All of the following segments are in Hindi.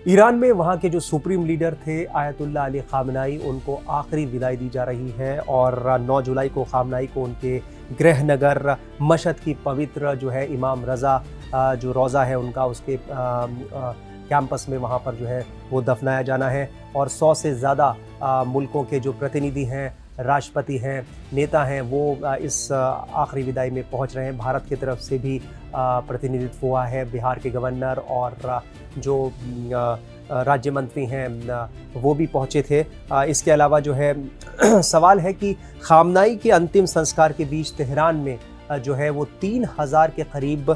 ईरान में वहाँ के जो सुप्रीम लीडर थे आयतुल्ला अली खामनाई, उनको आखिरी विदाई दी जा रही है और 9 जुलाई को खामनाई को उनके गृह नगर मशहद की पवित्र जो है इमाम रज़ा जो रोज़ा है उनका, उसके कैंपस में वहाँ पर जो है वो दफनाया जाना है। और 100 से ज़्यादा मुल्कों के जो प्रतिनिधि हैं, राष्ट्रपति हैं, नेता हैं, वो इस आखिरी विदाई में पहुँच रहे हैं। भारत की तरफ से भी प्रतिनिधित्व हुआ है। बिहार के गवर्नर और जो राज्य मंत्री हैं वो भी पहुँचे थे। इसके अलावा जो है सवाल है कि खामनाई के अंतिम संस्कार के बीच तेहरान में जो है वो 3000 के करीब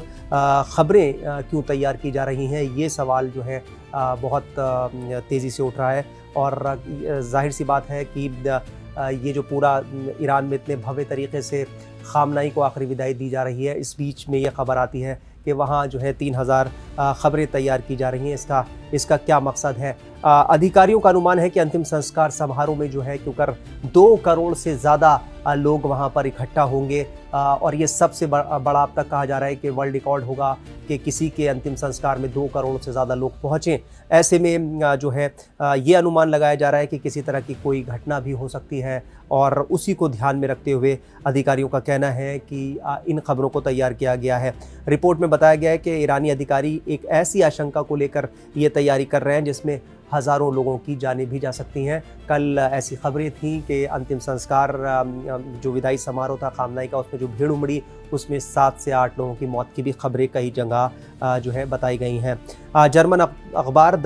खबरें क्यों तैयार की जा रही हैं, ये सवाल जो है बहुत तेज़ी से उठ रहा है। और जाहिर सी बात है कि ये जो पूरा ईरान में इतने भव्य तरीके से खामनाई को आखिरी विदाई दी जा रही है, इस बीच में ये खबर आती है कि वहाँ जो है 3000 खबरें तैयार की जा रही हैं। इसका क्या मकसद है? अधिकारियों का अनुमान है कि अंतिम संस्कार समारोह में जो है क्योंकि 2 करोड़ से ज़्यादा लोग वहाँ पर इकट्ठा होंगे और ये सबसे बड़ा अब तक कहा जा रहा है कि वर्ल्ड रिकॉर्ड होगा कि किसी के अंतिम संस्कार में 2 करोड़ से ज़्यादा लोग पहुँचें। ऐसे में जो है ये अनुमान लगाया जा रहा है कि किसी तरह की कोई घटना भी हो सकती है और उसी को ध्यान में रखते हुए अधिकारियों का कहना है कि इन खबरों को तैयार किया गया है। रिपोर्ट में बताया गया है कि ईरानी अधिकारी एक ऐसी आशंका को लेकर ये तैयारी कर रहे हैं जिसमें हज़ारों लोगों की जानें भी जा सकती हैं। कल ऐसी खबरें थीं कि अंतिम संस्कार जो विदाई समारोह था खामनाई का, उसमें जो भीड़ उमड़ी उसमें 7 से 8 लोगों की मौत की भी खबरें कई जगह जो है बताई गई हैं। जर्मन अखबार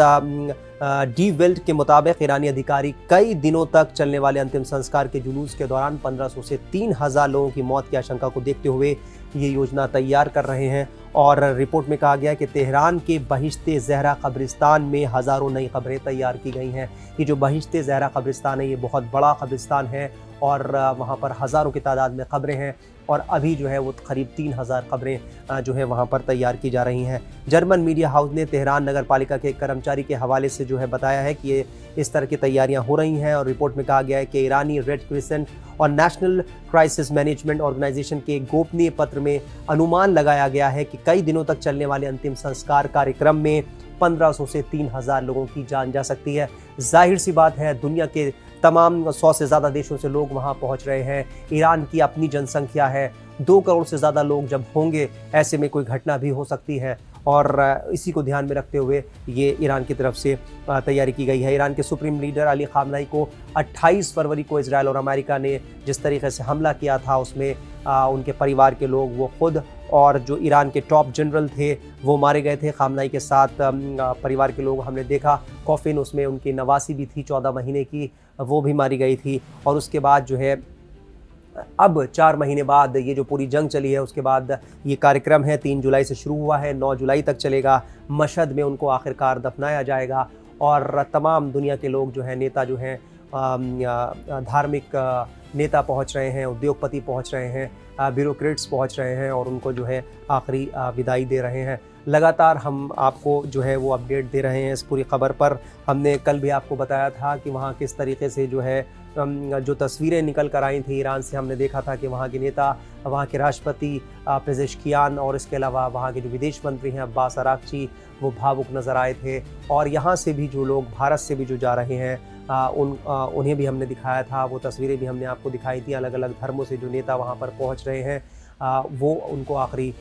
डी वेल्ट के मुताबिक ईरानी अधिकारी कई दिनों तक चलने वाले अंतिम संस्कार के जुलूस के दौरान 1500 से 3000 लोगों की मौत की आशंका को देखते हुए ये योजना तैयार कर रहे हैं। और रिपोर्ट में कहा गया है कि तेहरान के बहिश्ते ज़हरा कब्रिस्तान में हज़ारों नई खबरें तैयार की गई हैं। ये जो बहिश्ते ज़हरा कब्रिस्तान है, ये बहुत बड़ा कब्रिस्तान है और वहाँ पर हज़ारों की तादाद में खबरें हैं और अभी जो है वो करीब 3000 खबरें जो है वहाँ पर तैयार की जा रही हैं। जर्मन मीडिया हाउस ने तेहरान नगर पालिका के एक कर्मचारी के हवाले से जो है बताया है कि ये इस तरह की तैयारियां हो रही हैं। और रिपोर्ट में कहा गया है कि ईरानी रेड क्रिसेंट और नेशनल क्राइसिस मैनेजमेंट ऑर्गेनाइजेशन के गोपनीय पत्र में अनुमान लगाया गया है कि कई दिनों तक चलने वाले अंतिम संस्कार कार्यक्रम में 1500 से 3000 लोगों की जान जा सकती है। जाहिर सी बात है, दुनिया के तमाम 100 से ज़्यादा देशों से लोग वहाँ पहुँच रहे हैं। ईरान की अपनी जनसंख्या है, 2 करोड़ से ज़्यादा लोग जब होंगे, ऐसे में कोई घटना भी हो सकती है और इसी को ध्यान में रखते हुए ये ईरान की तरफ से तैयारी की गई है। ईरान के सुप्रीम लीडर अली खामनाई को 28 फरवरी को इजराइल और अमेरिका ने जिस तरीके से हमला किया था, उसमें उनके परिवार के लोग, वो खुद और जो ईरान के टॉप जनरल थे वो मारे गए थे। खामनाई के साथ परिवार के लोग हमने देखा, कॉफिन उसमें उनकी नवासी भी थी 14 महीने की, वो भी मारी गई थी। और उसके बाद जो है अब 4 महीने बाद ये जो पूरी जंग चली है, उसके बाद ये कार्यक्रम है 3 जुलाई से शुरू हुआ है, 9 जुलाई तक चलेगा। मशहद में उनको आखिरकार दफनाया जाएगा और तमाम दुनिया के लोग जो हैं, नेता जो हैं, धार्मिक नेता पहुंच रहे हैं, उद्योगपति पहुंच रहे हैं, ब्यूरोक्रेट्स पहुंच रहे हैं और उनको जो है आखिरी विदाई दे रहे हैं। लगातार हम आपको जो है वो अपडेट दे रहे हैं इस पूरी खबर पर। हमने कल भी आपको बताया था कि वहाँ किस तरीके से जो है जो तस्वीरें निकल कर आई थी ईरान से, हमने देखा था कि वहाँ के नेता, वहाँ के राष्ट्रपति पेजेश्कियान और इसके अलावा वहाँ के जो विदेश मंत्री हैं अब्बास अरागची, वो भावुक नज़र आए थे। और यहाँ से भी जो लोग, भारत से भी जो जा रहे हैं, उन्हें भी हमने दिखाया था, वो तस्वीरें भी हमने आपको दिखाई थी। अलग अलग धर्मों से जो नेता वहाँ पर पहुँच रहे हैं, वो उनको आखिरी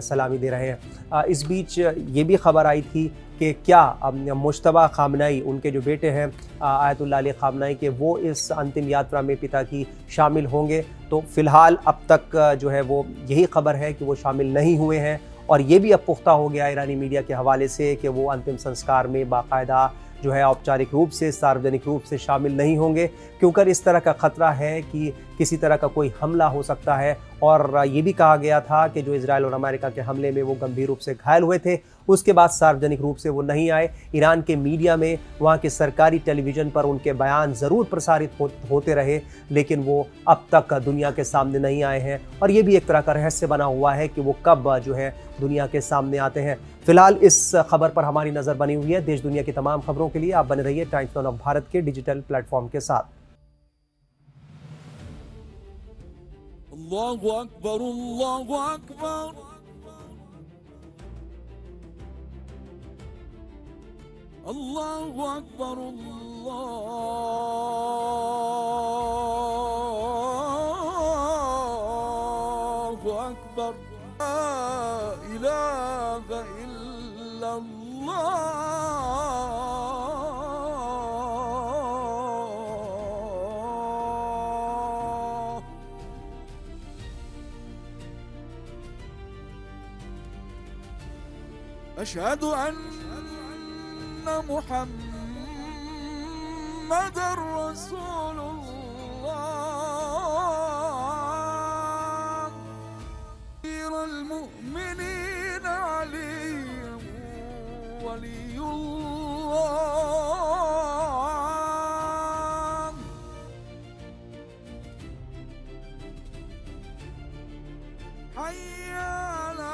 सलामी दे रहे हैं। इस बीच ये भी खबर आई थी कि क्या मुश्तबा खामनाई, उनके जो बेटे हैं आयतुल्ला अली खामनाई के, वो इस अंतिम यात्रा में पिता की शामिल होंगे। तो फ़िलहाल अब तक जो है वो यही खबर है कि वो शामिल नहीं हुए हैं। और ये भी अब पुख्ता हो गया ईरानी मीडिया के हवाले से कि वो अंतिम संस्कार में बाकायदा जो है औपचारिक रूप से, सार्वजनिक रूप से शामिल नहीं होंगे, क्योंकि इस तरह का ख़तरा है कि किसी तरह का कोई हमला हो सकता है। और ये भी कहा गया था कि जो इजराइल और अमेरिका के हमले में वो गंभीर रूप से घायल हुए थे, उसके बाद सार्वजनिक रूप से वो नहीं आए। ईरान के मीडिया में, वहाँ के सरकारी टेलीविज़न पर उनके बयान ज़रूर प्रसारित होते रहे, लेकिन वो अब तक दुनिया के सामने नहीं आए हैं। और ये भी एक तरह का रहस्य बना हुआ है कि वो कब जो है दुनिया के सामने आते हैं। फिलहाल इस खबर पर हमारी नज़र बनी हुई है। देश दुनिया की तमाम खबरों के लिए आप बने रहिए टाइम्स नाउ ऑफ भारत के डिजिटल प्लेटफॉर्म के साथ। अल्लाहु अकबर, अल्लाहु अकबर। अल्लाहु अकबर अल्लाहु अकबर ला इलाहा इल्लल्लाह। अशहदु अन्न मुहम्मदर रसूलुल्लाह। अमीरुल मुमिनीन अली वलियुल्लाह। हय्या अला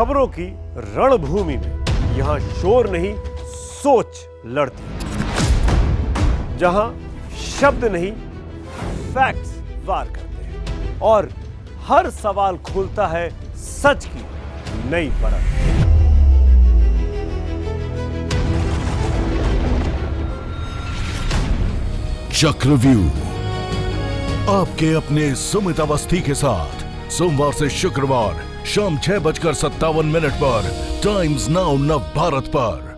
खबरों की रणभूमि में यहां शोर नहीं सोच लड़ती है, जहां शब्द नहीं फैक्ट्स वार करते हैं और हर सवाल खोलता है सच की नई परत। चक्रव्यूह आपके अपने सुमित अवस्थी के साथ सोमवार से शुक्रवार शाम 6:57 पर टाइम्स नाउ नव भारत पर।